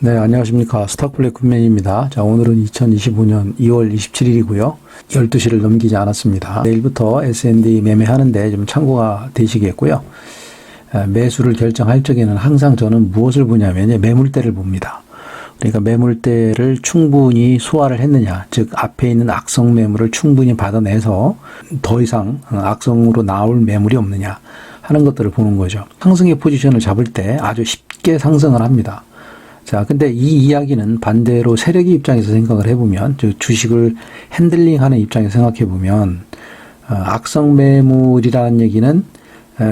네, 안녕하십니까. 스탁플레이 굿맨입니다. 자, 오늘은 2025년 2월 27일이고요. 12시를 넘기지 않았습니다. 내일부터 S&D 매매하는데 좀 참고가 되시겠고요. 매수를 결정할 적에는 항상 저는 무엇을 보냐면 매물대를 봅니다. 그러니까 매물대를 충분히 소화를 했느냐, 즉 앞에 있는 악성 매물을 충분히 받아내서 더 이상 악성으로 나올 매물이 없느냐 하는 것들을 보는 거죠. 상승의 포지션을 잡을 때 아주 쉽게 상승을 합니다. 자, 근데 이 이야기는 반대로 세력의 입장에서 생각을 해보면, 즉 주식을 핸들링하는 입장에서 생각해보면, 악성 매물이라는 얘기는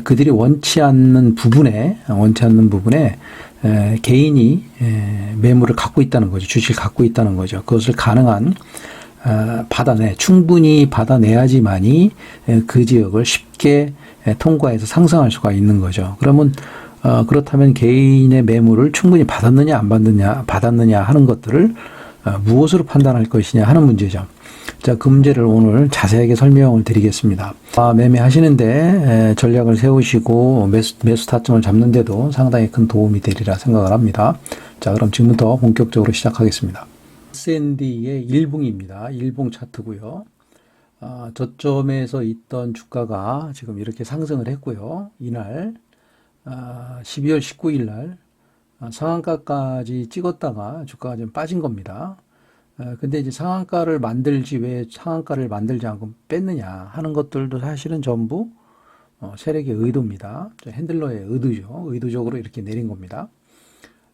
그들이 원치 않는 부분에 개인이 매물을 갖고 있다는 거죠. 주식을 갖고 있다는 거죠. 그것을 가능한 충분히 받아내야지만이 그 지역을 쉽게 통과해서 상승할 수가 있는 거죠. 그러면 그렇다면 개인의 매물을 충분히 받았느냐 안 받았느냐 하는 것들을 무엇으로 판단할 것이냐 하는 문제죠. 자, 그 문제를 오늘 자세하게 설명을 드리겠습니다. 매매하시는데 전략을 세우시고 매수 타점을 잡는데도 상당히 큰 도움이 되리라 생각을 합니다. 자, 그럼 지금부터 본격적으로 시작하겠습니다. S&D의 일봉입니다. 일봉 차트고요. 저점에서 있던 주가가 지금 이렇게 상승을 했고요. 이날 12월 19일 날 상한가까지 찍었다가 주가가 좀 빠진 겁니다. 근데 이제 상한가를 만들지 왜 상한가를 만들지 않고 뺐느냐 하는 것들도 사실은 전부 세력의 의도입니다. 핸들러의 의도죠. 의도적으로 이렇게 내린 겁니다.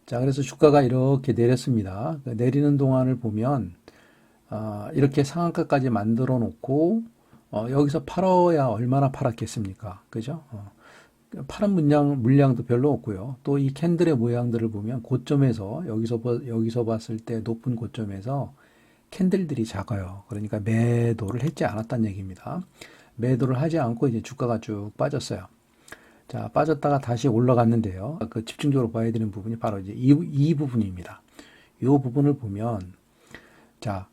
자, 그래서 주가가 이렇게 내렸습니다. 내리는 동안을 보면 이렇게 상한가까지 만들어 놓고 여기서 팔아야 얼마나 팔았겠습니까? 그죠? 파란 물량도 별로 없고요. 또 이 캔들의 모양들을 보면 고점에서 여기서 봤을 때 높은 고점에서 캔들들이 작아요. 그러니까 매도를 했지 않았다는 얘기입니다. 매도를 하지 않고 이제 주가가 쭉 빠졌어요. 자, 빠졌다가 다시 올라갔는데요. 그 집중적으로 봐야 되는 부분이 바로 이제 이 부분입니다. 이 부분을 보면 자,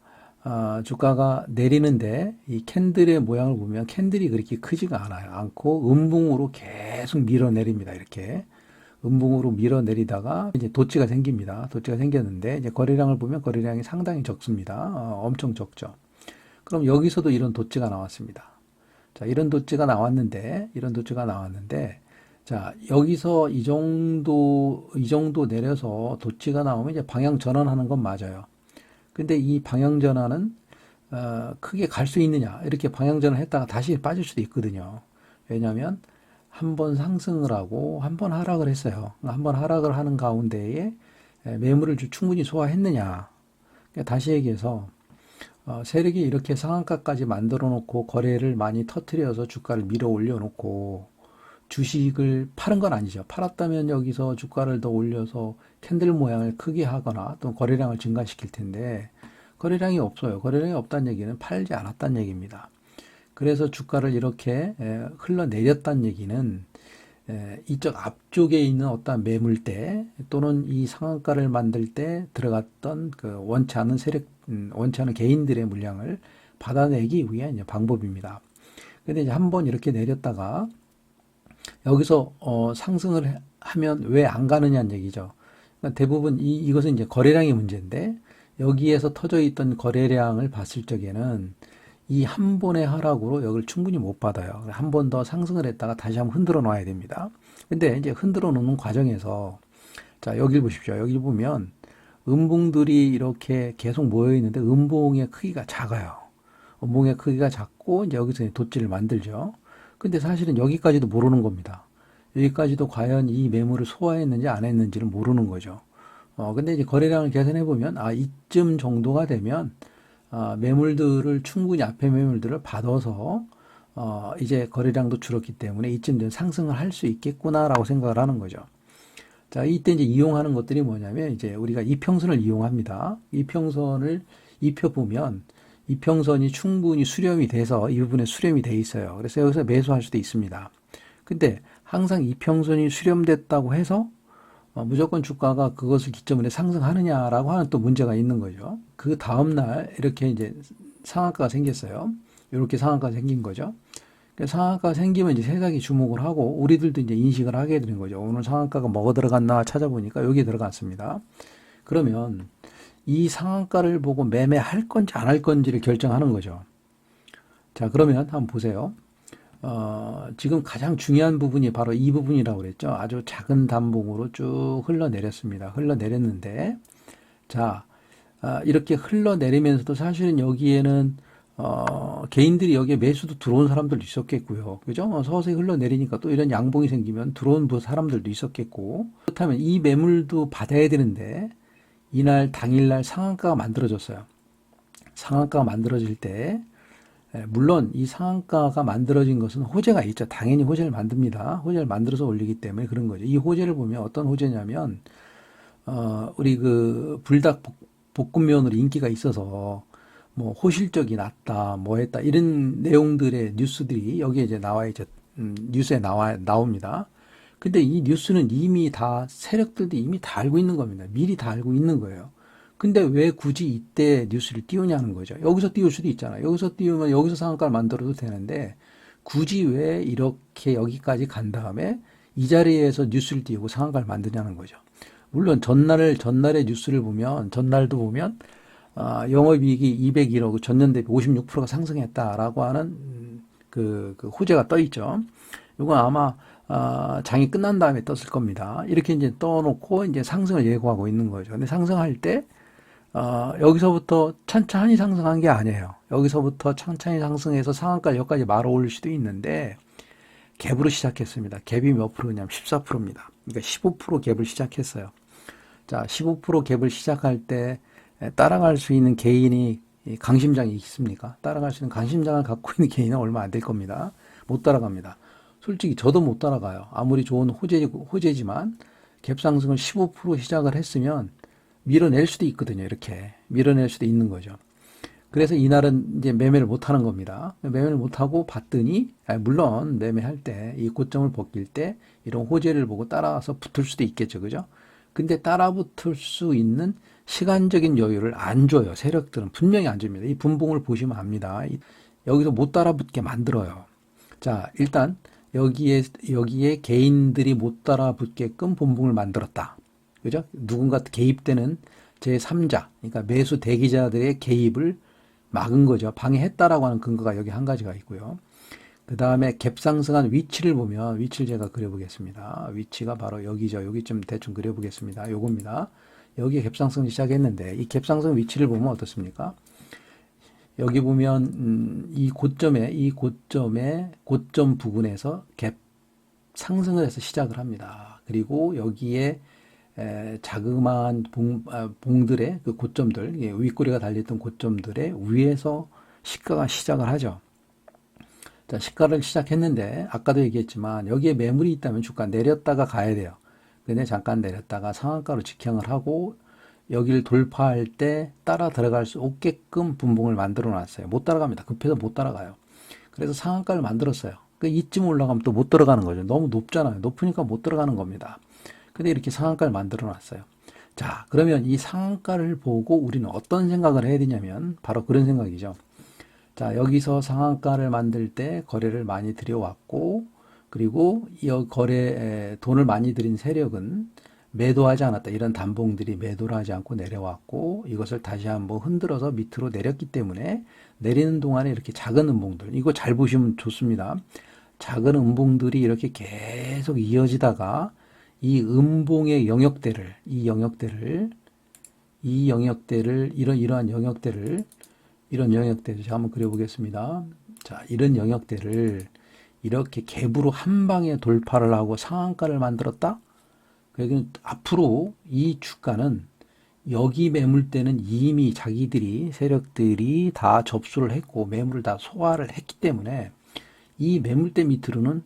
주가가 내리는데 이 캔들의 모양을 보면 캔들이 그렇게 크지가 않고 음봉으로 계속 밀어내립니다. 이렇게 음봉으로 밀어내리다가 이제 도치가 생깁니다. 도치가 생겼는데 이제 거래량을 보면 거래량이 상당히 적습니다. 엄청 적죠. 그럼 여기서도 이런 도치가 나왔습니다. 자, 이런 도치가 나왔는데 자, 여기서 이 정도 내려서 도치가 나오면 이제 방향 전환하는 건 맞아요. 근데 이 방향 전환은 크게 갈 수 있느냐, 이렇게 방향 전환을 했다가 다시 빠질 수도 있거든요. 왜냐하면 한 번 상승을 하고 한 번 하락을 했어요. 한 번 하락을 하는 가운데에 매물을 충분히 소화했느냐. 그러니까 다시 얘기해서 세력이 이렇게 상한가까지 만들어 놓고 거래를 많이 터트려서 주가를 밀어 올려 놓고 주식을 파는 건 아니죠. 팔았다면 여기서 주가를 더 올려서 캔들 모양을 크게 하거나 또 거래량을 증가시킬 텐데 거래량이 없어요. 거래량이 없다는 얘기는 팔지 않았다는 얘기입니다. 그래서 주가를 이렇게 흘러내렸다는 얘기는 이쪽 앞쪽에 있는 어떤 매물대 또는 이 상한가를 만들 때 들어갔던 그 원치 않은 개인들의 물량을 받아내기 위한 방법입니다. 근데 이제 한번 이렇게 내렸다가 여기서 상승을 하면 왜 안 가느냐는 얘기죠. 그러니까 대부분 이것은 이제 거래량의 문제인데 여기에서 터져 있던 거래량을 봤을 적에는 이 한 번의 하락으로 여기를 충분히 못 받아요. 한 번 더 상승을 했다가 다시 한번 흔들어 놔야 됩니다. 근데 이제 흔들어 놓는 과정에서 자, 여기를 보십시오. 여기 보면 음봉들이 이렇게 계속 모여 있는데 음봉의 크기가 작아요. 음봉의 크기가 작고 이제 여기서 돛지를 만들죠. 근데 사실은 여기까지도 모르는 겁니다. 여기까지도 과연 이 매물을 소화했는지 안 했는지를 모르는 거죠. 근데 이제 거래량을 계산해 보면, 이쯤 정도가 되면, 매물들을 충분히 앞에 매물들을 받아서, 이제 거래량도 줄었기 때문에 이쯤 되면 상승을 할 수 있겠구나라고 생각을 하는 거죠. 자, 이때 이제 이용하는 것들이 뭐냐면, 이제 우리가 이평선을 이용합니다. 이평선을 입혀보면, 이평선이 충분히 수렴이 돼서 이 부분에 수렴이 돼 있어요. 그래서 여기서 매수할 수도 있습니다. 근데 항상 이평선이 수렴됐다고 해서 무조건 주가가 그것을 기점으로 상승하느냐라고 하는 또 문제가 있는 거죠. 그 다음날 이렇게 이제 상한가가 생겼어요. 이렇게 상한가가 생긴 거죠. 상한가가 생기면 이제 세상이 주목을 하고 우리들도 이제 인식을 하게 되는 거죠. 오늘 상한가가 뭐가 들어갔나 찾아보니까 여기 들어갔습니다. 그러면 이 상한가를 보고 매매할 건지 안 할 건지를 결정하는 거죠. 자, 그러면 한번 보세요. 지금 가장 중요한 부분이 바로 이 부분이라고 그랬죠. 아주 작은 단봉으로 쭉 흘러내렸습니다. 흘러내렸는데, 자, 이렇게 흘러내리면서도 사실은 여기에는 개인들이 여기에 매수도 들어온 사람들도 있었겠고요. 그죠? 서서히 흘러내리니까 또 이런 양봉이 생기면 들어온 사람들도 있었겠고. 그렇다면 이 매물도 받아야 되는데, 이날 당일날 상한가가 만들어졌어요. 상한가가 만들어질 때, 물론 이 상한가가 만들어진 것은 호재가 있죠. 당연히 호재를 만듭니다. 호재를 만들어서 올리기 때문에 그런 거죠. 이 호재를 보면 어떤 호재냐면, 우리 그 불닭 볶음면으로 인기가 있어서 뭐 호실적이 낮다, 뭐 했다 이런 내용들의 뉴스들이 여기에 이제 나와 있죠. 뉴스에 나옵니다. 근데 이 뉴스는 이미 다 세력들도 이미 다 알고 있는 겁니다. 미리 다 알고 있는 거예요. 근데 왜 굳이 이때 뉴스를 띄우냐는 거죠. 여기서 띄울 수도 있잖아요. 여기서 띄우면 여기서 상한가를 만들어도 되는데 굳이 왜 이렇게 여기까지 간 다음에 이 자리에서 뉴스를 띄우고 상한가를 만드냐는 거죠. 물론 전날의 뉴스를 보면 전날도 보면 영업이익이 201억 전년 대비 56%가 상승했다라고 하는 그 호재가 떠 있죠. 이건 아마 장이 끝난 다음에 떴을 겁니다. 이렇게 이제 떠놓고 이제 상승을 예고하고 있는 거죠. 근데 상승할 때 여기서부터 천천히 상승한 게 아니에요. 여기서부터 천천히 상승해서 상한가 여기까지 말아 올릴 수도 있는데 갭으로 시작했습니다. 갭이 몇 프로냐면 14%입니다. 그러니까 15% 갭을 시작했어요. 자, 15% 갭을 시작할 때 따라갈 수 있는 개인이 강심장이 있습니까? 따라갈 수 있는 강심장을 갖고 있는 개인은 얼마 안 될 겁니다. 못 따라갑니다. 솔직히 저도 못 따라가요. 아무리 좋은 호재지만 갭 상승을 15% 시작을 했으면 밀어낼 수도 있거든요. 이렇게 밀어낼 수도 있는 거죠. 그래서 이날은 이제 매매를 못 하는 겁니다. 매매를 못 하고 봤더니 물론 매매할 때 이 고점을 벗길 때 이런 호재를 보고 따라와서 붙을 수도 있겠죠. 그죠? 근데 따라 붙을 수 있는 시간적인 여유를 안 줘요. 세력들은 분명히 안 줍니다. 이 분봉을 보시면 압니다. 여기서 못 따라 붙게 만들어요. 자, 일단 여기에 개인들이 못 따라 붙게끔 분봉을 만들었다. 그죠? 누군가 개입되는 제3자, 그러니까 매수 대기자들의 개입을 막은 거죠. 방해했다라고 하는 근거가 여기 한 가지가 있고요. 그 다음에 갭 상승한 위치를 보면, 위치를 제가 그려보겠습니다. 위치가 바로 여기죠. 여기쯤 대충 그려보겠습니다. 요겁니다. 여기에 갭 상승이 시작했는데, 이 갭 상승 위치를 보면 어떻습니까? 여기 보면, 이 고점 부분에서 갭 상승을 해서 시작을 합니다. 그리고 여기에 자그마한 봉들의 그 고점들, 윗꼬리가 달렸던 고점들의 위에서 시가가 시작을 하죠. 자, 시가를 시작했는데, 아까도 얘기했지만, 여기에 매물이 있다면 주가 내렸다가 가야 돼요. 근데 잠깐 내렸다가 상한가로 직행을 하고, 여기를 돌파할 때 따라 들어갈 수 없게끔 분봉을 만들어 놨어요. 못 따라갑니다. 급해서 못 따라가요. 그래서 상한가를 만들었어요. 이쯤 올라가면 또 못 들어가는 거죠. 너무 높잖아요. 높으니까 못 들어가는 겁니다. 근데 이렇게 상한가를 만들어 놨어요. 자, 그러면 이 상한가를 보고 우리는 어떤 생각을 해야 되냐면, 바로 그런 생각이죠. 자, 여기서 상한가를 만들 때 거래를 많이 들여왔고, 그리고 이 돈을 많이 들인 세력은 매도하지 않았다. 이런 단봉들이 매도를 하지 않고 내려왔고, 이것을 다시 한번 흔들어서 밑으로 내렸기 때문에 내리는 동안에 이렇게 작은 음봉들, 이거 잘 보시면 좋습니다. 작은 음봉들이 이렇게 계속 이어지다가 이 음봉의 영역대를, 이런 영역대를 제가 한번 그려보겠습니다. 자, 이런 영역대를 이렇게 갭으로 한 방에 돌파를 하고 상한가를 만들었다? 그러니까 앞으로 이 주가는 여기 매물대는 이미 자기들이, 세력들이 다 접수를 했고 매물을 다 소화를 했기 때문에 이 매물대 밑으로는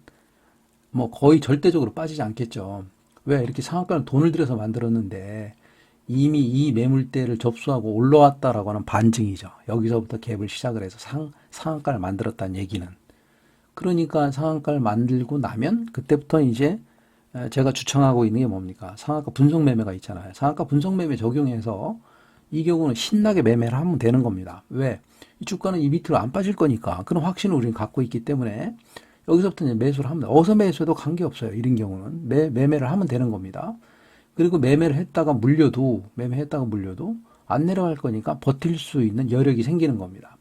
뭐 거의 절대적으로 빠지지 않겠죠. 왜? 이렇게 상한가를 돈을 들여서 만들었는데 이미 이 매물대를 접수하고 올라왔다라고 하는 반증이죠. 여기서부터 갭을 시작을 해서 상한가를 만들었다는 얘기는. 그러니까 상한가를 만들고 나면 그때부터 이제 제가 추천하고 있는 게 뭡니까? 상한가 분석 매매가 있잖아요. 상한가 분석 매매 적용해서 이 경우는 신나게 매매를 하면 되는 겁니다. 왜? 이 주가는 이 밑으로 안 빠질 거니까 그런 확신을 우리는 갖고 있기 때문에 여기서부터 이제 매수를 합니다. 어디서 매수해도 관계없어요. 이런 경우는 매매를 하면 되는 겁니다. 그리고 매매했다가 물려도 안 내려갈 거니까 버틸 수 있는 여력이 생기는 겁니다.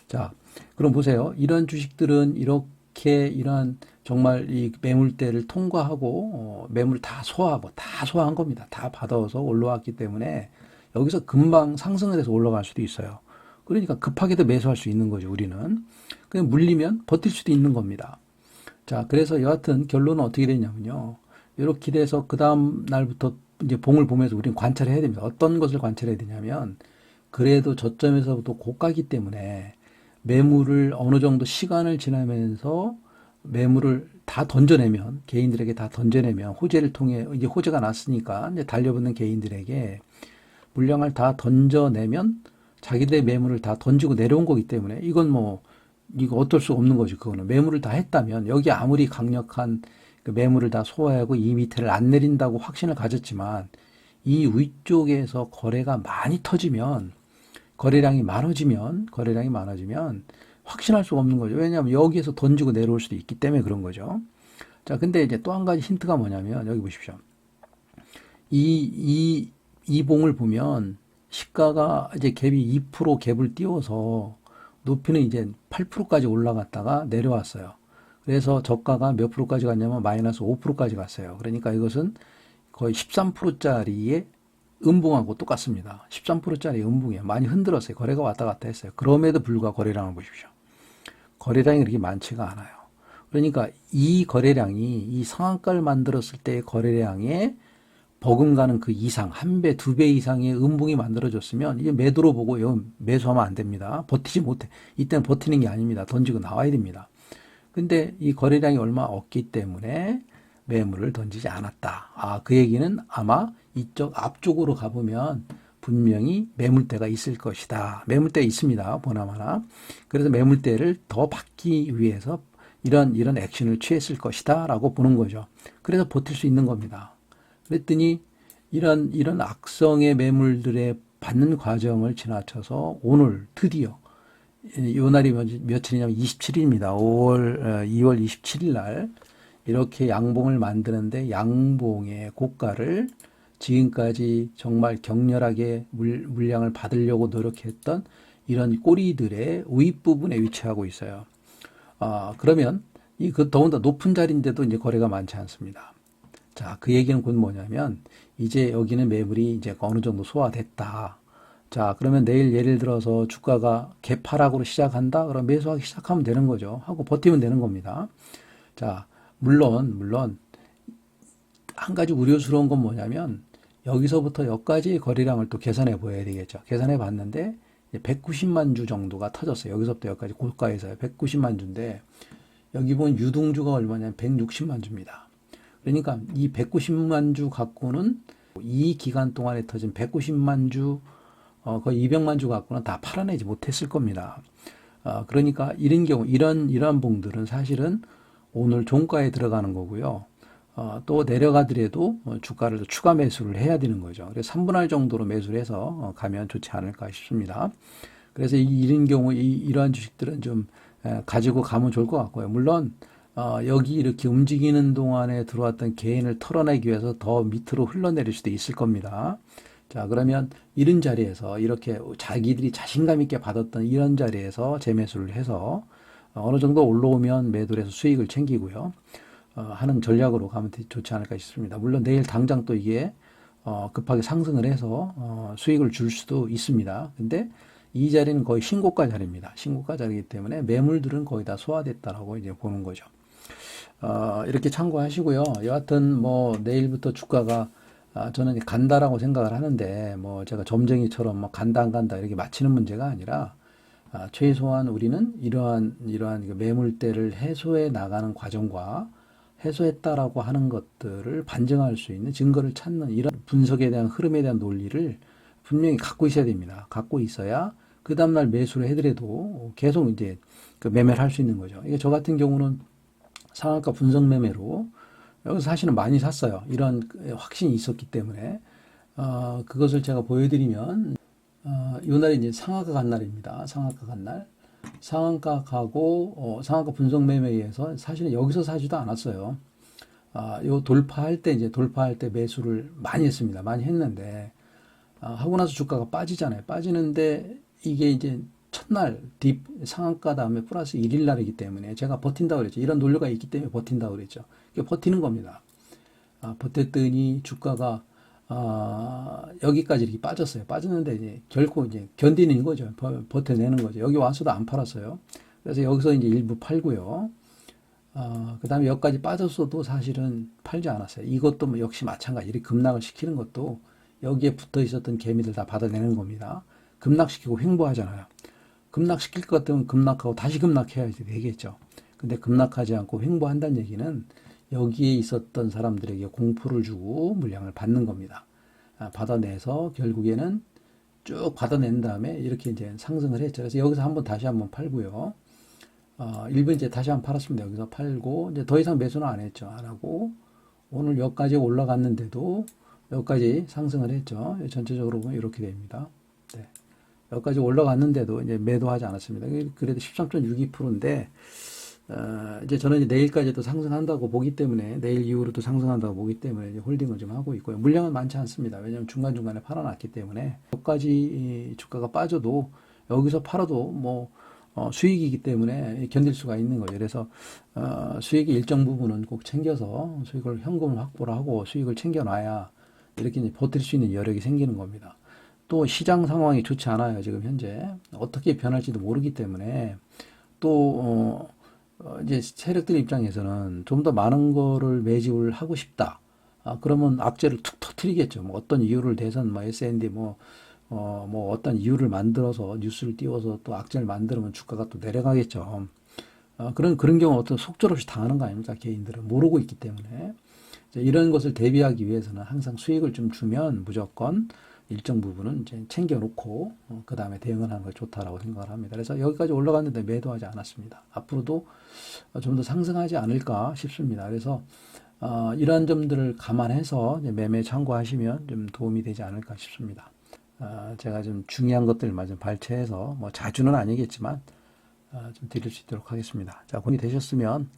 자, 그럼 보세요. 이런 주식들은 이렇게 이러한 정말 이 매물대를 통과하고 매물 다 소화한 겁니다. 다 받아서 올라왔기 때문에 여기서 금방 상승을 해서 올라갈 수도 있어요. 그러니까 급하게도 매수할 수 있는 거죠, 우리는. 그냥 물리면 버틸 수도 있는 겁니다. 자, 그래서 여하튼 결론은 어떻게 되냐면요. 이렇게 돼서 그 다음 날부터 이제 봉을 보면서 우리는 관찰해야 됩니다. 어떤 것을 관찰해야 되냐면, 그래도 저점에서부터 고가기 때문에 매물을 어느 정도 시간을 지나면서 매물을 다 던져내면, 개인들에게 다 던져내면, 호재를 통해, 이제 호재가 났으니까, 이제 달려붙는 개인들에게 물량을 다 던져내면 자기들의 매물을 다 던지고 내려온 거기 때문에 이건 뭐 이거 어떨 수 없는 거죠. 그거는 매물을 다 했다면 여기 아무리 강력한 그 매물을 다 소화하고 이 밑에를 안 내린다고 확신을 가졌지만 이 위쪽에서 거래가 많이 터지면 거래량이 많아지면 확신할 수가 없는 거죠. 왜냐하면 여기에서 던지고 내려올 수도 있기 때문에 그런 거죠. 자, 근데 이제 또 한 가지 힌트가 뭐냐면 여기 보십시오. 이 봉을 보면 시가가 이제 갭이 2% 갭을 띄워서 높이는 이제 8%까지 올라갔다가 내려왔어요. 그래서 저가가 몇 프로까지 갔냐면 마이너스 5%까지 갔어요. 그러니까 이것은 거의 13%짜리의 음봉하고 똑같습니다. 13%짜리 음봉이에요. 많이 흔들었어요. 거래가 왔다 갔다 했어요. 그럼에도 불구하고 거래량을 보십시오. 거래량이 그렇게 많지가 않아요. 그러니까 이 거래량이 이 상한가를 만들었을 때의 거래량에 버금가는 그 이상, 한 배, 두 배 이상의 음봉이 만들어졌으면 이게 매도로 보고 이거 매수하면 안 됩니다. 버티지 못해. 이때는 버티는 게 아닙니다. 던지고 나와야 됩니다. 근데 이 거래량이 얼마 없기 때문에 매물을 던지지 않았다. 아, 그 얘기는 아마 이쪽 앞쪽으로 가보면 분명히 매물대가 있을 것이다. 매물대가 있습니다. 보나마나. 그래서 매물대를 더 받기 위해서 이런 액션을 취했을 것이다. 라고 보는 거죠. 그래서 버틸 수 있는 겁니다. 그랬더니 이런 악성의 매물들의 받는 과정을 지나쳐서 오늘 드디어 요 날이 며칠이냐면 27일입니다. 2월 27일 날 이렇게 양봉을 만드는데 양봉의 고가를 지금까지 정말 격렬하게 물량을 받으려고 노력했던 이런 꼬리들의 윗부분에 위치하고 있어요. 그러면 더군다나 높은 자리인데도 이제 거래가 많지 않습니다. 자, 그 얘기는 곧 뭐냐면 이제 여기는 매물이 이제 어느 정도 소화됐다. 자, 그러면 내일 예를 들어서 주가가 개파락으로 시작한다? 그럼 매수하기 시작하면 되는 거죠. 하고 버티면 되는 겁니다. 자, 물론 한 가지 우려스러운 건 뭐냐면 여기서부터 여기까지 거래량을 또 계산해 보아야 되겠죠. 계산해 봤는데 190만 주 정도가 터졌어요. 여기서부터 여기까지 고가에서요. 190만 주인데 여기 보면 유동주가 얼마냐면 160만 주입니다. 그러니까 이 190만 주 갖고는 이 기간 동안에 터진 190만 주, 거의 200만 주 갖고는 다 팔아내지 못했을 겁니다. 그러니까 이러한 봉들은 사실은 오늘 종가에 들어가는 거고요. 또 내려가더라도 주가를 추가 매수를 해야 되는 거죠. 그래서 3분할 정도로 매수를 해서 가면 좋지 않을까 싶습니다. 그래서 이런 경우 이러한 주식들은 좀 가지고 가면 좋을 것 같고요. 물론 여기 이렇게 움직이는 동안에 들어왔던 개인을 털어내기 위해서 더 밑으로 흘러내릴 수도 있을 겁니다. 자, 그러면 이런 자리에서 이렇게 자기들이 자신감 있게 받았던 이런 자리에서 재매수를 해서 어느 정도 올라오면 매도를 해서 수익을 챙기고요. 하는 전략으로 가면 좋지 않을까 싶습니다. 물론 내일 당장 또 이게 급하게 상승을 해서 수익을 줄 수도 있습니다. 근데 이 자리는 거의 신고가 자리입니다. 신고가 자리이기 때문에 매물들은 거의 다 소화됐다라고 이제 보는 거죠. 이렇게 참고하시고요. 여하튼 뭐 내일부터 주가가 저는 간다라고 생각을 하는데 뭐 제가 점쟁이처럼 뭐 간다 안 간다 이렇게 맞히는 문제가 아니라 최소한 우리는 이러한 그 매물대를 해소해 나가는 과정과 해소했다라고 하는 것들을 반증할 수 있는 증거를 찾는 이런 분석에 대한 흐름에 대한 논리를 분명히 갖고 있어야 됩니다. 갖고 있어야 그 다음날 매수를 해더라도 계속 이제 그 매매를 할 수 있는 거죠. 이게 저 같은 경우는 상한가 분석 매매로 여기서 사실은 많이 샀어요. 이런 확신이 있었기 때문에 그것을 제가 보여드리면 이 날이 이제 상한가 간 날입니다. 상한가 간 날. 상한가 가고 상한가 분석 매매에 의해서 사실은 여기서 사지도 않았어요. 요 돌파할 때 매수를 많이 했습니다. 많이 했는데, 하고 나서 주가가 빠지잖아요. 빠지는데, 이게 이제 첫날 딥 상한가 다음에 플러스 1일 날이기 때문에 제가 버틴다고 그랬죠. 이런 논리가 있기 때문에 버틴다고 그랬죠. 이게 버티는 겁니다. 버텼더니 주가가 여기까지 이렇게 빠졌어요. 빠졌는데 이제 결코 이제 견디는 거죠. 버텨내는 거죠. 여기 와서도 안 팔았어요. 그래서 여기서 이제 일부 팔고요. 그 다음에 여기까지 빠졌어도 사실은 팔지 않았어요. 이것도 뭐 역시 마찬가지. 이렇게 급락을 시키는 것도 여기에 붙어 있었던 개미들 다 받아내는 겁니다. 급락시키고 횡보하잖아요. 급락시킬 것 같으면 급락하고 다시 급락해야 되겠죠. 근데 급락하지 않고 횡보한다는 얘기는 여기에 있었던 사람들에게 공포를 주고 물량을 받는 겁니다. 받아내서 결국에는 쭉 받아낸 다음에 이렇게 이제 상승을 했죠. 그래서 여기서 다시 한번 팔고요. 일부 이제 다시 한번 팔았습니다. 여기서 팔고, 이제 더 이상 매수는 안 했죠. 안 하고, 오늘 여기까지 올라갔는데도 여기까지 상승을 했죠. 전체적으로 보면 이렇게 됩니다. 네. 여기까지 올라갔는데도 이제 매도하지 않았습니다. 그래도 13.62%인데, 이제 저는 이제 내일까지도 상승한다고 보기 때문에, 내일 이후로도 상승한다고 보기 때문에 이제 홀딩을 좀 하고 있고요. 물량은 많지 않습니다. 왜냐하면 중간중간에 팔아놨기 때문에, 여기까지 주가가 빠져도 여기서 팔아도 뭐, 수익이기 때문에 견딜 수가 있는 거죠. 그래서 수익의 일정 부분은 꼭 챙겨서 수익을 현금을 확보를 하고 수익을 챙겨놔야 이렇게 이제 버틸 수 있는 여력이 생기는 겁니다. 또 시장 상황이 좋지 않아요. 지금 현재 어떻게 변할지도 모르기 때문에 또 이제 세력들 입장에서는 좀 더 많은 거를 매집을 하고 싶다. 그러면 악재를 툭 터트리겠죠. 뭐 어떤 이유를 대선 뭐 S&D 뭐 어떤 이유를 만들어서 뉴스를 띄워서 또 악재를 만들면 주가가 또 내려가겠죠. 그런 경우 어떤 속절없이 당하는 거 아닙니까? 개인들은 모르고 있기 때문에. 이런 것을 대비하기 위해서는 항상 수익을 좀 주면 무조건 일정 부분은 이제 챙겨놓고, 그 다음에 대응을 하는 게 좋다라고 생각을 합니다. 그래서 여기까지 올라갔는데 매도하지 않았습니다. 앞으로도 좀 더 상승하지 않을까 싶습니다. 그래서, 이러한 점들을 감안해서 매매 참고하시면 좀 도움이 되지 않을까 싶습니다. 제가 좀 중요한 것들만 좀 발췌해서 뭐 자주는 아니겠지만 좀 드릴 수 있도록 하겠습니다. 자, 공이 되셨으면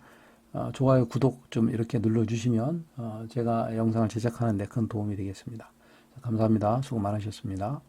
좋아요, 구독 좀 이렇게 눌러주시면 제가 영상을 제작하는 데 큰 도움이 되겠습니다. 감사합니다. 수고 많으셨습니다.